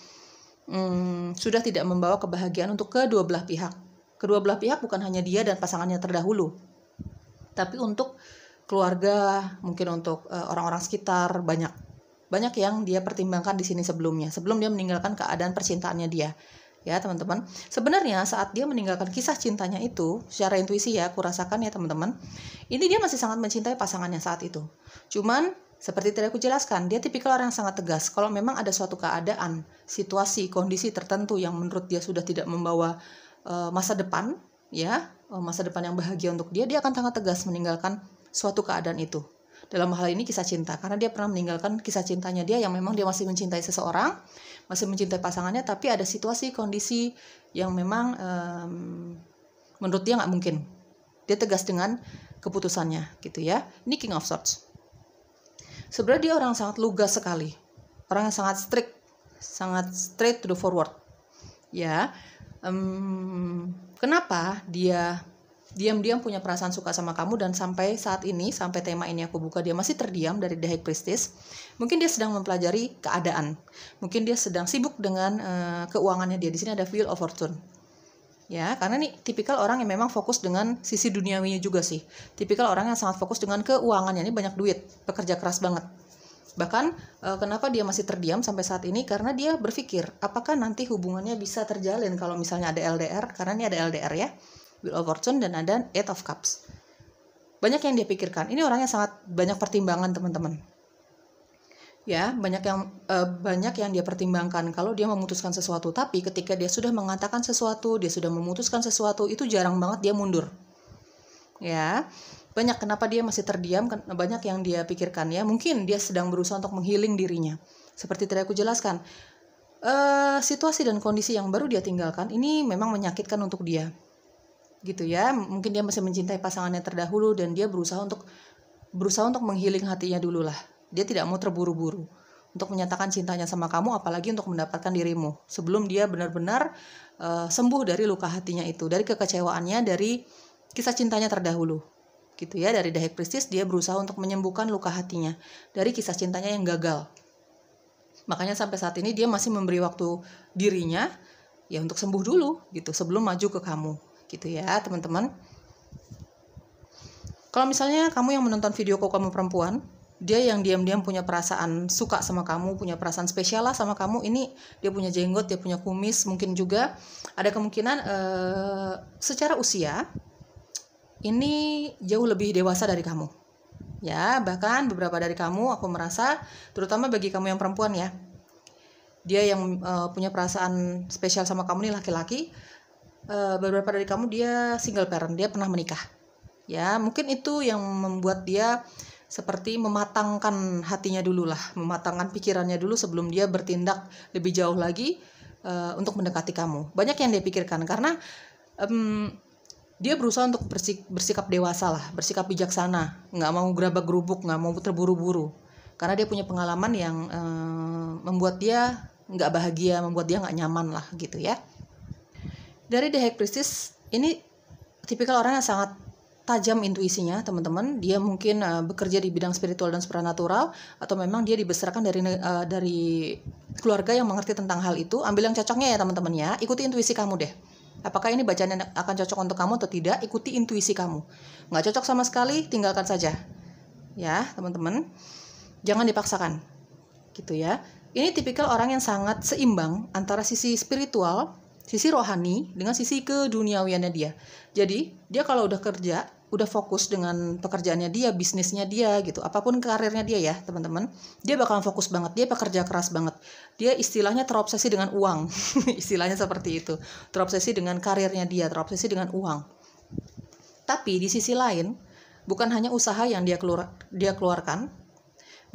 sudah tidak membawa kebahagiaan untuk kedua belah pihak. Kedua belah pihak bukan hanya dia dan pasangannya terdahulu, tapi untuk keluarga, mungkin untuk orang-orang sekitar, banyak yang dia pertimbangkan di sini sebelum dia meninggalkan keadaan percintaannya dia. Ya teman-teman, sebenarnya saat dia meninggalkan kisah cintanya itu, secara intuisi ya, aku rasakan ya teman-teman, ini dia masih sangat mencintai pasangannya saat itu. Cuman Seperti tadi aku jelaskan, dia tipikal orang yang sangat tegas. Kalau memang ada suatu keadaan, situasi, kondisi tertentu yang menurut dia sudah tidak membawa masa depan, ya, masa depan yang bahagia untuk dia, dia akan sangat tegas meninggalkan suatu keadaan itu. Dalam hal ini kisah cinta, karena dia pernah meninggalkan kisah cintanya dia yang memang dia masih mencintai seseorang, masih mencintai pasangannya, tapi ada situasi, kondisi yang memang menurut dia nggak mungkin. Dia tegas dengan keputusannya, gitu ya. Ini King of Swords. Sebenarnya dia orang yang sangat lugas sekali, orang yang sangat strict, sangat straight to the forward. Ya, kenapa dia diam-diam punya perasaan suka sama kamu dan sampai saat ini, sampai tema ini aku buka, dia masih terdiam dari The High Priestess. Mungkin dia sedang mempelajari keadaan, mungkin dia sedang sibuk dengan keuangannya dia. Di sini ada Wheel of Fortune. Ya, karena ini tipikal orang yang memang fokus dengan sisi duniawinya juga sih. Tipikal orang yang sangat fokus dengan keuangannya, ini banyak duit, pekerja keras banget. Bahkan kenapa dia masih terdiam sampai saat ini? Karena dia berpikir, apakah nanti hubungannya bisa terjalin kalau misalnya ada LDR? Karena ini ada LDR ya, Wheel of Fortune dan ada Eight of Cups. Banyak yang dia pikirkan. Ini orang yang sangat banyak pertimbangan, teman-teman. Ya, banyak yang dia pertimbangkan kalau dia memutuskan sesuatu. Tapi ketika dia sudah mengatakan sesuatu, dia sudah memutuskan sesuatu, itu jarang banget dia mundur. Ya, banyak kenapa dia masih terdiam, banyak yang dia pikirkan ya. Mungkin dia sedang berusaha untuk menghealing dirinya. Seperti tadi aku jelaskan, situasi dan kondisi yang baru dia tinggalkan ini memang menyakitkan untuk dia. Gitu ya, mungkin dia masih mencintai pasangannya terdahulu dan dia berusaha untuk menghealing hatinya dulu lah. Dia tidak mau terburu-buru untuk menyatakan cintanya sama kamu, apalagi untuk mendapatkan dirimu, sebelum dia benar-benar sembuh dari luka hatinya itu, dari kekecewaannya, dari kisah cintanya terdahulu. Gitu ya, dari The High Priestess dia berusaha untuk menyembuhkan luka hatinya dari kisah cintanya yang gagal. Makanya sampai saat ini dia masih memberi waktu dirinya ya untuk sembuh dulu gitu, sebelum maju ke kamu. Gitu ya, teman-teman. Kalau misalnya kamu yang menonton videoku, kamu perempuan, dia yang diam-diam punya perasaan suka sama kamu, punya perasaan spesial lah sama kamu. Ini dia punya jenggot, dia punya kumis, mungkin juga ada kemungkinan secara usia ini jauh lebih dewasa dari kamu. Ya, bahkan beberapa dari kamu aku merasa, terutama bagi kamu yang perempuan ya, dia yang punya perasaan spesial sama kamu nih laki-laki, beberapa dari kamu dia single parent, dia pernah menikah. Ya, mungkin itu yang membuat dia seperti mematangkan hatinya dulu lah, mematangkan pikirannya dulu sebelum dia bertindak lebih jauh lagi untuk mendekati kamu. Banyak yang dia pikirkan karena dia berusaha untuk bersikap dewasa lah, bersikap bijaksana, nggak mau gerabak-gerubuk, nggak mau terburu-buru. Karena dia punya pengalaman yang membuat dia nggak bahagia, membuat dia nggak nyaman lah gitu ya. Dari The High Priestess, ini tipikal orang yang sangat tajam intuisinya, teman-teman. Dia mungkin bekerja di bidang spiritual dan supranatural, atau memang dia dibesarkan dari keluarga yang mengerti tentang hal itu. Ambil yang cocoknya ya teman-teman ya, ikuti intuisi kamu deh. Apakah ini bacaan akan cocok untuk kamu atau tidak? Ikuti intuisi kamu. Nggak cocok sama sekali, tinggalkan saja. Ya teman-teman, jangan dipaksakan. Gitu ya. Ini tipikal orang yang sangat seimbang antara sisi spiritual, sisi rohani, dengan sisi keduniawiannya dia. Jadi, dia kalau udah kerja, udah fokus dengan pekerjaannya dia, bisnisnya dia gitu, apapun karirnya dia ya teman-teman, dia bakalan fokus banget, dia pekerja keras banget, dia istilahnya terobsesi dengan uang. Istilahnya seperti itu, terobsesi dengan karirnya dia, terobsesi dengan uang. Tapi di sisi lain, bukan hanya usaha yang dia keluarkan,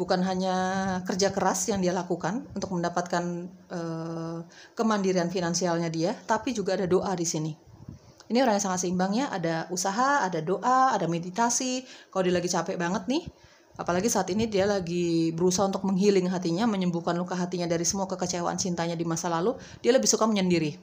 bukan hanya kerja keras yang dia lakukan untuk mendapatkan kemandirian finansialnya dia, tapi juga ada doa di sini. Ini orang yang sangat seimbang ya, ada usaha, ada doa, ada meditasi. Kalau dia lagi capek banget nih, apalagi saat ini dia lagi berusaha untuk menghealing hatinya, menyembuhkan luka hatinya dari semua kekecewaan cintanya di masa lalu, dia lebih suka menyendiri.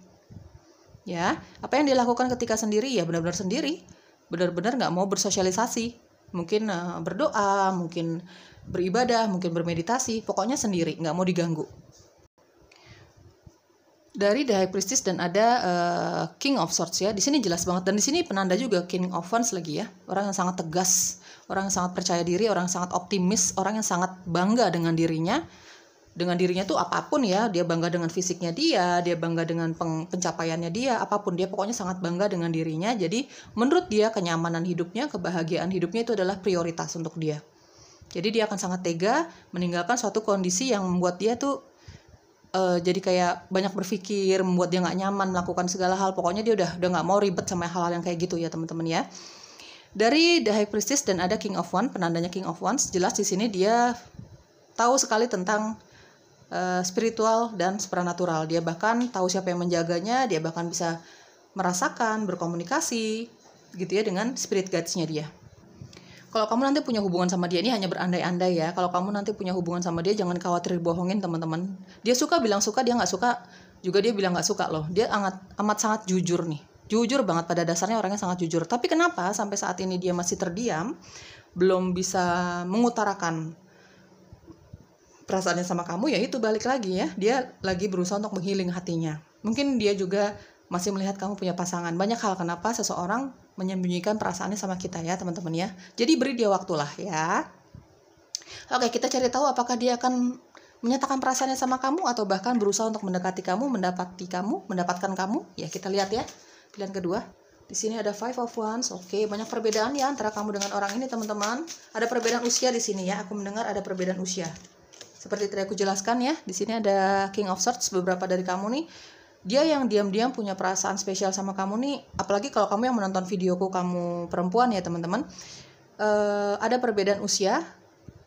Ya, apa yang dia lakukan ketika sendiri ya benar-benar sendiri, benar-benar nggak mau bersosialisasi, mungkin berdoa, mungkin beribadah, mungkin bermeditasi, pokoknya sendiri, nggak mau diganggu. Dari The High Priestess dan ada King of Swords ya. Di sini jelas banget, dan di sini penanda juga King of Wands lagi ya. Orang yang sangat tegas, orang yang sangat percaya diri, orang yang sangat optimis, orang yang sangat bangga dengan dirinya. Dengan dirinya tuh apapun ya, dia bangga dengan fisiknya dia bangga dengan pencapaiannya dia, apapun dia pokoknya sangat bangga dengan dirinya. Jadi menurut dia kenyamanan hidupnya, kebahagiaan hidupnya itu adalah prioritas untuk dia. Jadi dia akan sangat tega meninggalkan suatu kondisi yang membuat dia tuh jadi kayak banyak berpikir, membuat dia nggak nyaman melakukan segala hal. Pokoknya dia udah nggak mau ribet sama hal-hal yang kayak gitu ya teman-teman ya. Dari The High Priestess dan ada King of Wands, penandanya King of Wands, jelas di sini dia tahu sekali tentang spiritual dan supernatural. Dia bahkan tahu siapa yang menjaganya, dia bahkan bisa merasakan, berkomunikasi gitu ya dengan spirit guides-nya dia. Kalau kamu nanti punya hubungan sama dia, ini hanya berandai-andai ya. Kalau kamu nanti punya hubungan sama dia, jangan khawatir bohongin teman-teman. Dia suka bilang suka, dia nggak suka juga dia bilang nggak suka loh. Dia amat sangat jujur nih. Jujur banget, pada dasarnya orangnya sangat jujur. Tapi kenapa sampai saat ini dia masih terdiam, belum bisa mengutarakan perasaannya sama kamu? Ya itu balik lagi ya. Dia lagi berusaha untuk menghealing hatinya. Mungkin dia juga masih melihat kamu punya pasangan. Banyak hal kenapa seseorang menyembunyikan perasaannya sama kita ya teman-teman ya. Jadi beri dia waktulah ya. Oke, kita cari tahu apakah dia akan menyatakan perasaannya sama kamu atau bahkan berusaha untuk mendekati kamu, mendapatkan kamu. Ya kita lihat ya. Pilihan kedua. Di sini ada Five of Wands. Oke, banyak perbedaan ya antara kamu dengan orang ini teman-teman. Ada perbedaan usia di sini ya. Aku mendengar ada perbedaan usia. Seperti tadi aku jelaskan ya. Di sini ada King of Swords, beberapa dari kamu nih. Dia yang diam-diam punya perasaan spesial sama kamu nih, apalagi kalau kamu yang menonton videoku, kamu perempuan ya teman-teman. Ada perbedaan usia,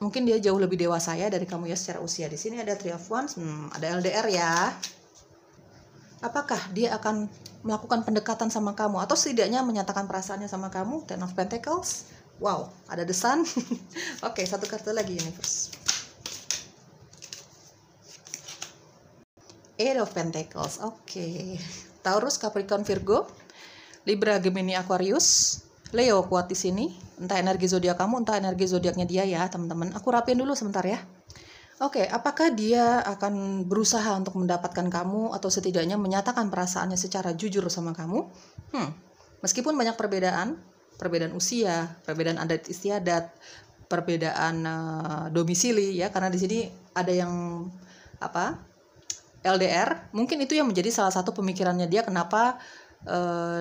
mungkin dia jauh lebih dewasa ya dari kamu ya secara usia. Di sini ada Three of Wands, ada LDR ya. Apakah dia akan melakukan pendekatan sama kamu atau setidaknya menyatakan perasaannya sama kamu? Ten of Pentacles, wow, ada The Sun. Oke, satu kartu lagi Universe. Eight of Pentacles, oke. Taurus, Capricorn, Virgo, Libra, Gemini, Aquarius, Leo kuat di sini. Entah energi zodiak kamu, entah energi zodiaknya dia ya, teman-teman. Aku rapiin dulu sebentar ya. Oke, apakah dia akan berusaha untuk mendapatkan kamu atau setidaknya menyatakan perasaannya secara jujur sama kamu? Meskipun banyak perbedaan usia, perbedaan adat istiadat, perbedaan domisili ya, karena di sini ada yang LDR, mungkin itu yang menjadi salah satu pemikirannya dia kenapa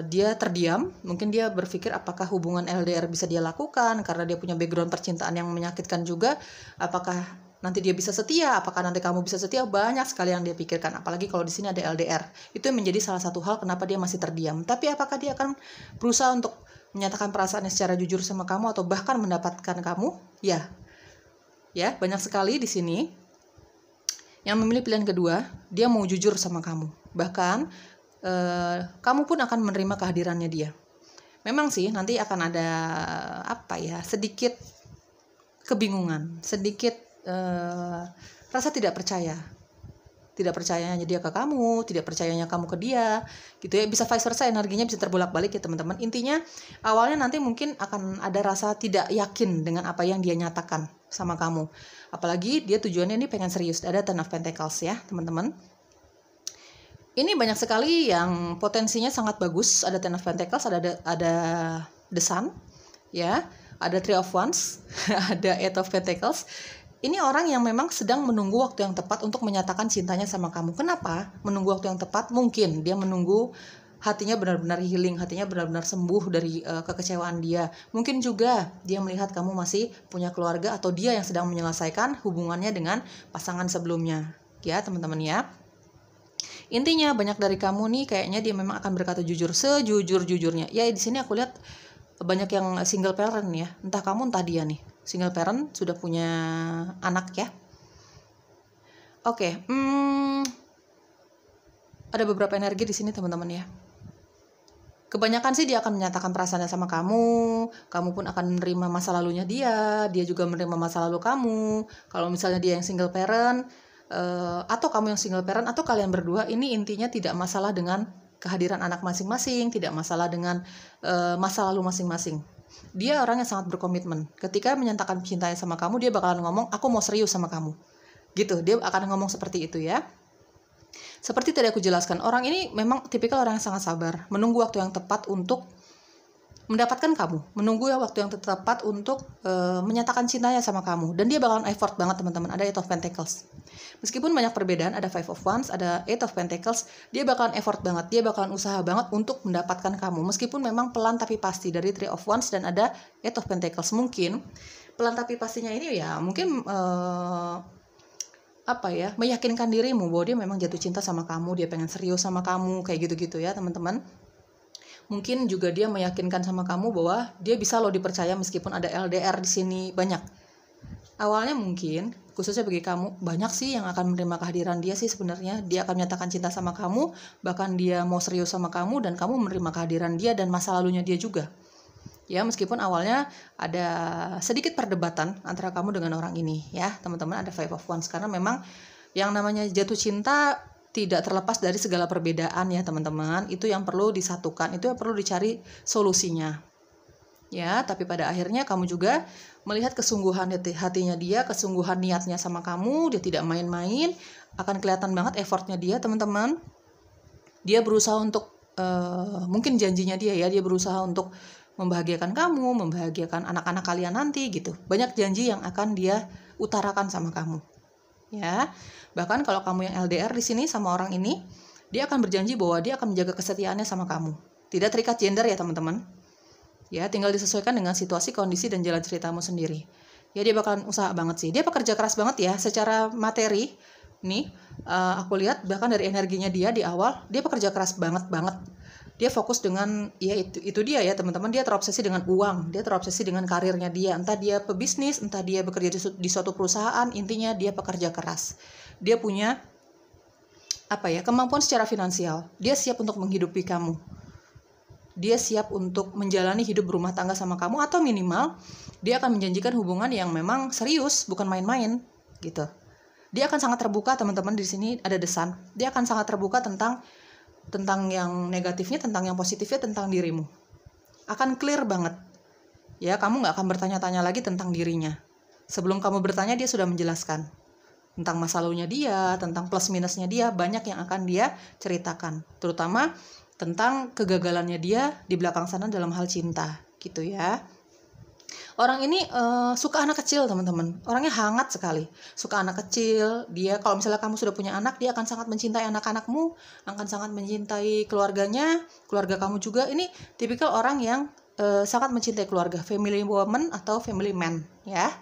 dia terdiam. Mungkin dia berpikir apakah hubungan LDR bisa dia lakukan karena dia punya background percintaan yang menyakitkan juga. Apakah nanti dia bisa setia? Apakah nanti kamu bisa setia? Banyak sekali yang dia pikirkan. Apalagi kalau di sini ada LDR. Itu yang menjadi salah satu hal kenapa dia masih terdiam. Tapi apakah dia akan berusaha untuk menyatakan perasaannya secara jujur sama kamu atau bahkan mendapatkan kamu? Ya, banyak sekali di sini yang memilih pilihan kedua, dia mau jujur sama kamu. Bahkan kamu pun akan menerima kehadirannya dia. Memang sih nanti akan ada sedikit kebingungan, sedikit rasa tidak percaya. Tidak percayanya dia ke kamu, tidak percayanya kamu ke dia, gitu ya. Bisa vice versa, energinya bisa terbolak-balik ya teman-teman. Intinya awalnya nanti mungkin akan ada rasa tidak yakin dengan apa yang dia nyatakan sama kamu. Apalagi dia tujuannya ini pengen serius. Ada Ten of Pentacles ya teman-teman. Ini banyak sekali yang potensinya sangat bagus. Ada Ten of Pentacles, ada The Sun, ya, ada Three of Wands, ada Eight of Pentacles. Ini orang yang memang sedang menunggu waktu yang tepat untuk menyatakan cintanya sama kamu. Kenapa? Menunggu waktu yang tepat, mungkin dia menunggu hatinya benar-benar healing, hatinya benar-benar sembuh dari kekecewaan dia. Mungkin juga dia melihat kamu masih punya keluarga atau dia yang sedang menyelesaikan hubungannya dengan pasangan sebelumnya. Ya, teman-teman ya. Intinya banyak dari kamu nih kayaknya dia memang akan berkata jujur, sejujur-jujurnya. Ya, di sini aku lihat banyak yang single parent ya. Entah kamu entah dia nih. Single parent, sudah punya anak ya. Oke, ada beberapa energi di sini teman-teman ya. Kebanyakan sih dia akan menyatakan perasaannya sama kamu, kamu pun akan menerima masa lalunya dia juga menerima masa lalu kamu. Kalau misalnya dia yang single parent, atau kamu yang single parent, atau kalian berdua, ini intinya tidak masalah dengan kehadiran anak masing-masing, tidak masalah dengan masa lalu masing-masing. Dia orang yang sangat berkomitmen. Ketika menyatakan cintanya sama kamu, dia bakalan ngomong, aku mau serius sama kamu. Gitu, dia akan ngomong seperti itu ya. Seperti tadi aku jelaskan, orang ini memang tipikal orang yang sangat sabar, menunggu waktu yang tepat untuk mendapatkan kamu, menunggu waktu yang tepat untuk menyatakan cintanya sama kamu. Dan dia bakalan effort banget teman-teman. Ada Eight of Pentacles. Meskipun banyak perbedaan, ada Five of Wands, ada Eight of Pentacles, dia bakalan effort banget, dia bakalan usaha banget untuk mendapatkan kamu. Meskipun memang pelan tapi pasti. Dari Three of Wands dan ada Eight of Pentacles. Mungkin Pelan tapi pastinya ini ya mungkin meyakinkan dirimu bahwa dia memang jatuh cinta sama kamu, dia pengen serius sama kamu, kayak gitu-gitu ya teman-teman. Mungkin juga dia meyakinkan sama kamu bahwa dia bisa loh dipercaya meskipun ada LDR di sini banyak. Awalnya mungkin, khususnya bagi kamu, banyak sih yang akan menerima kehadiran dia sih sebenarnya. Dia akan menyatakan cinta sama kamu, bahkan dia mau serius sama kamu dan kamu menerima kehadiran dia dan masa lalunya dia juga. Ya, meskipun awalnya ada sedikit perdebatan antara kamu dengan orang ini ya, teman-teman, ada five of wands karena memang yang namanya jatuh cinta tidak terlepas dari segala perbedaan ya, teman-teman. Itu yang perlu disatukan, itu yang perlu dicari solusinya. Ya, tapi pada akhirnya kamu juga melihat kesungguhan hatinya dia, kesungguhan niatnya sama kamu, dia tidak main-main, akan kelihatan banget effortnya dia, teman-teman. Dia berusaha untuk, mungkin janjinya dia berusaha untuk membahagiakan kamu, membahagiakan anak-anak kalian nanti gitu. Banyak janji yang akan dia utarakan sama kamu. Ya. Bahkan kalau kamu yang LDR di sini sama orang ini, dia akan berjanji bahwa dia akan menjaga kesetiaannya sama kamu. Tidak terikat gender ya, teman-teman. Ya, tinggal disesuaikan dengan situasi, kondisi, dan jalan ceritamu sendiri. Ya, dia bakalan usaha banget sih. Dia pekerja keras banget ya, secara materi. Nih, aku lihat bahkan dari energinya dia di awal, dia pekerja keras banget. Dia fokus dengan, ya itu dia ya teman-teman, dia terobsesi dengan uang, dia terobsesi dengan karirnya dia. Entah dia pebisnis, entah dia bekerja di suatu perusahaan, intinya dia pekerja keras. Dia punya, kemampuan secara finansial. Dia siap untuk menghidupi kamu. Dia siap untuk menjalani hidup berumah tangga sama kamu, atau minimal dia akan menjanjikan hubungan yang memang serius, bukan main-main gitu. Dia akan sangat terbuka, teman-teman. Di sini ada The Sun. Dia akan sangat terbuka tentang yang negatifnya, tentang yang positifnya, tentang dirimu. Akan clear banget. Ya, kamu nggak akan bertanya-tanya lagi tentang dirinya. Sebelum kamu bertanya, dia sudah menjelaskan tentang masa lalunya dia, tentang plus minusnya dia, banyak yang akan dia ceritakan. Terutama tentang kegagalannya dia di belakang sana dalam hal cinta, gitu ya. Orang ini suka anak kecil, teman-teman. Orangnya hangat sekali. Suka anak kecil. Dia, kalau misalnya kamu sudah punya anak, dia akan sangat mencintai anak-anakmu, akan sangat mencintai keluarganya, keluarga kamu juga. Ini tipikal orang yang sangat mencintai keluarga, family woman atau family man, ya.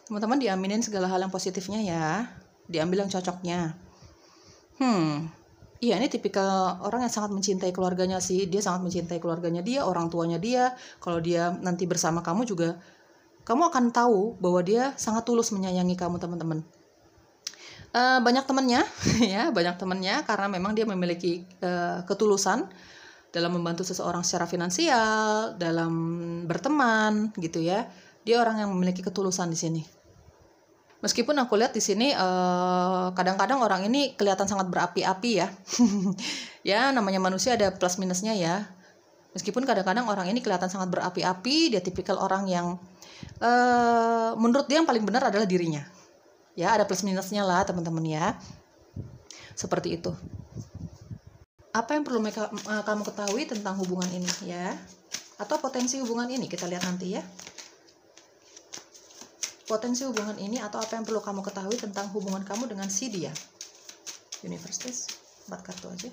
Teman-teman diaminin segala hal yang positifnya ya. Diambil yang cocoknya. Iya, ini tipikal orang yang sangat mencintai keluarganya sih. Dia sangat mencintai keluarganya dia, orang tuanya dia. Kalau dia nanti bersama kamu juga, kamu akan tahu bahwa dia sangat tulus menyayangi kamu, teman-teman. Banyak temannya, ya, banyak temannya karena memang dia memiliki ketulusan dalam membantu seseorang secara finansial, dalam berteman, gitu ya. Dia orang yang memiliki ketulusan di sini. Meskipun aku lihat di sini kadang-kadang orang ini kelihatan sangat berapi-api ya. Ya, namanya manusia ada plus minusnya ya. Meskipun kadang-kadang orang ini kelihatan sangat berapi-api, dia tipikal orang yang menurut dia yang paling benar adalah dirinya. Ya, ada plus minusnya lah teman-teman ya. Seperti itu. Apa yang perlu kamu ketahui tentang hubungan ini ya? Atau potensi hubungan ini, kita lihat nanti ya. Potensi hubungan ini atau apa yang perlu kamu ketahui tentang hubungan kamu dengan si dia. Universe, 4 kartu aja.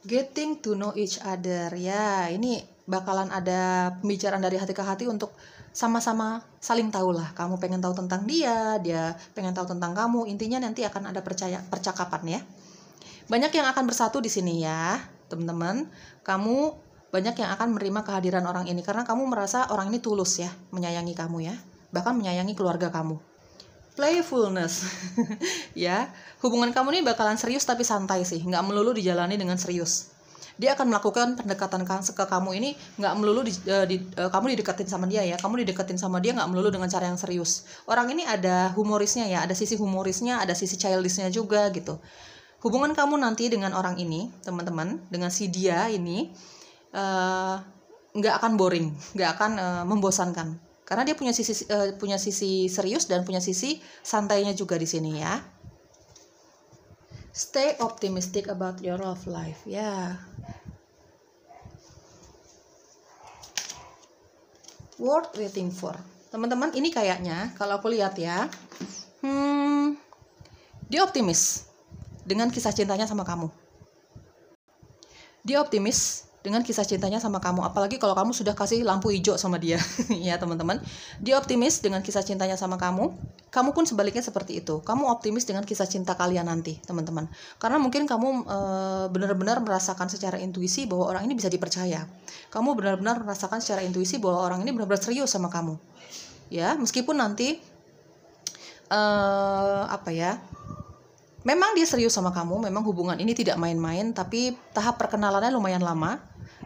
Getting to know each other. Ya, ini bakalan ada pembicaraan dari hati ke hati untuk sama-sama saling tahu lah. Kamu pengen tahu tentang dia pengen tahu tentang kamu. Intinya nanti akan ada percakapan ya. Banyak yang akan bersatu di sini ya, teman-teman. Kamu banyak yang akan menerima kehadiran orang ini karena kamu merasa orang ini tulus ya, menyayangi kamu ya. Bahkan menyayangi keluarga kamu. Playfulness. Ya, hubungan kamu ini bakalan serius tapi santai sih, nggak melulu dijalani dengan serius. Dia akan melakukan pendekatan ke kamu ini nggak melulu kamu dideketin sama dia ya. Kamu dideketin sama dia nggak melulu dengan cara yang serius. Orang ini ada humorisnya ya, ada sisi humorisnya, ada sisi childishnya juga gitu. Hubungan kamu nanti dengan orang ini, teman-teman, dengan si dia ini nggak akan boring, nggak akan membosankan. Karena dia punya sisi serius dan punya sisi santainya juga di sini ya. Stay optimistic about your love life ya. Worth waiting for. Teman-teman, ini kayaknya kalau aku lihat ya, dia optimis dengan kisah cintanya sama kamu. Dia optimis dengan kisah cintanya sama kamu, apalagi kalau kamu sudah kasih lampu hijau sama dia. Ya teman-teman, dia optimis dengan kisah cintanya sama kamu pun sebaliknya seperti itu, kamu optimis dengan kisah cinta kalian nanti teman-teman, karena mungkin kamu benar-benar merasakan secara intuisi bahwa orang ini bisa dipercaya, kamu benar-benar merasakan secara intuisi bahwa orang ini benar-benar serius sama kamu, ya, meskipun nanti memang dia serius sama kamu, memang hubungan ini tidak main-main, tapi tahap perkenalannya lumayan lama,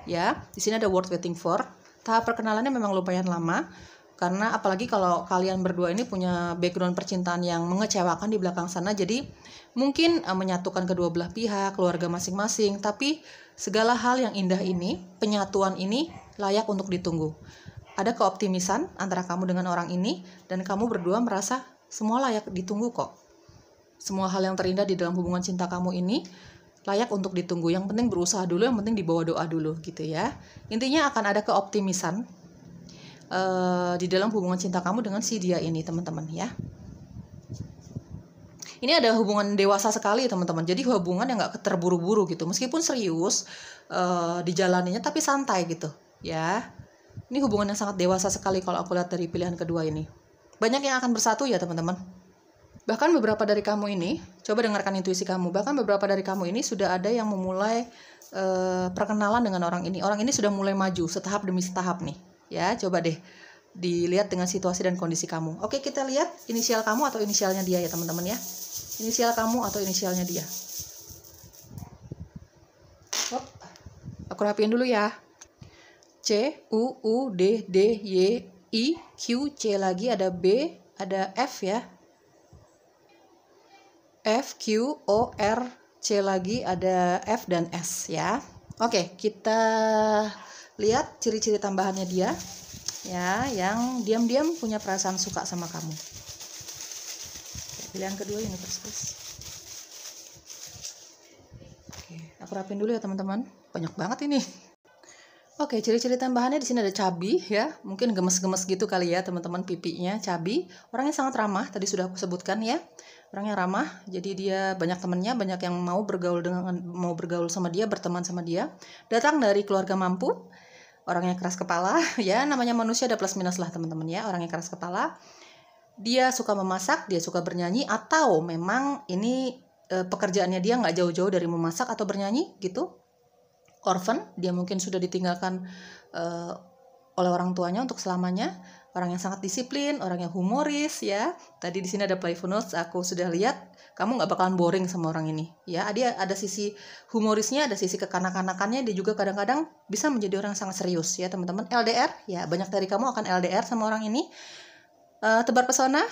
ya. Di sini ada word waiting for. Tahap perkenalannya memang lumayan lama, karena apalagi kalau kalian berdua ini punya background percintaan yang mengecewakan di belakang sana, jadi mungkin menyatukan kedua belah pihak, keluarga masing-masing, tapi segala hal yang indah ini, penyatuan ini layak untuk ditunggu. Ada keoptimisan antara kamu dengan orang ini, dan kamu berdua merasa semua layak ditunggu kok. Semua hal yang terindah di dalam hubungan cinta kamu ini layak untuk ditunggu. Yang penting berusaha dulu, yang penting dibawa doa dulu gitu ya. Intinya akan ada keoptimisan di dalam hubungan cinta kamu dengan si dia ini teman-teman ya. Ini ada hubungan dewasa sekali teman-teman. Jadi hubungan yang gak terburu-buru gitu. Meskipun serius dijalaninya tapi santai gitu ya. Ini hubungan yang sangat dewasa sekali kalau aku lihat dari pilihan kedua ini. Banyak yang akan bersatu ya teman-teman. Bahkan beberapa dari kamu ini, coba dengarkan intuisi kamu, bahkan beberapa dari kamu ini sudah ada yang memulai perkenalan dengan orang ini. Orang ini sudah mulai maju setahap demi setahap nih. Ya, coba deh dilihat dengan situasi dan kondisi kamu. Oke, kita lihat inisial kamu atau inisialnya dia ya teman-teman ya. Inisial kamu atau inisialnya dia. Aku rapiin dulu ya. C, U, U, D, D, Y, I, Q, C lagi, ada B, ada F ya. F, Q, O, R, C lagi, ada F dan S ya. Oke, kita lihat ciri-ciri tambahannya dia ya, yang diam-diam punya perasaan suka sama kamu. Pilihan kedua universe. Oke, aku rapin dulu ya teman-teman. Banyak banget ini. Oke, ciri-ciri tambahannya di sini ada cabi ya. Mungkin gemes-gemes gitu kali ya teman-teman, pipinya cabi. Orangnya sangat ramah, tadi sudah aku sebutkan ya. Orangnya ramah, jadi dia banyak temannya, banyak yang mau bergaul sama dia, berteman sama dia. Datang dari keluarga mampu, orangnya keras kepala, ya, namanya manusia ada plus minus lah teman-teman ya. Orangnya keras kepala, dia suka memasak, dia suka bernyanyi, atau memang ini pekerjaannya dia nggak jauh-jauh dari memasak atau bernyanyi gitu. Orphan, dia mungkin sudah ditinggalkan oleh orang tuanya untuk selamanya. Orang yang sangat disiplin, orang yang humoris ya. Tadi di sini ada playful notes, aku sudah lihat. Kamu nggak bakalan boring sama orang ini ya. Dia ada sisi humorisnya, ada sisi kekanak-kanakannya. Dia juga kadang-kadang bisa menjadi orang yang sangat serius ya teman-teman. LDR ya, banyak dari kamu akan LDR sama orang ini. Tebar pesona.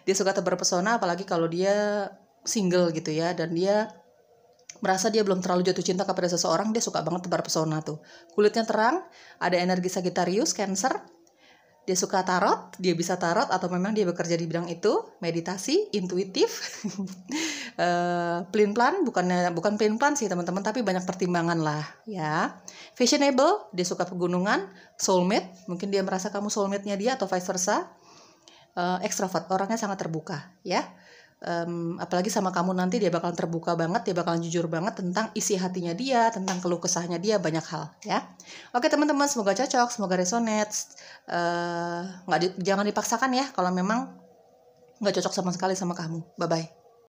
Dia suka tebar pesona, apalagi kalau dia single gitu ya, dan dia merasa dia belum terlalu jatuh cinta kepada seseorang. Dia suka banget tebar pesona tuh. Kulitnya terang, ada energi Sagittarius, Cancer. Dia suka tarot, dia bisa tarot atau memang dia bekerja di bidang itu, meditasi, intuitif, plan-plan, bukan plan-plan sih teman-teman, tapi banyak pertimbangan lah ya. Fashionable, dia suka pegunungan, soulmate, mungkin dia merasa kamu soulmate-nya dia atau vice versa. Extrovert, orangnya sangat terbuka ya. Apalagi sama kamu nanti dia bakalan terbuka banget, dia bakalan jujur banget tentang isi hatinya dia, tentang keluh kesahnya dia, banyak hal ya. Oke teman-teman, semoga cocok, semoga resonate. Jangan dipaksakan ya kalau memang nggak cocok sama sekali sama kamu. Bye bye.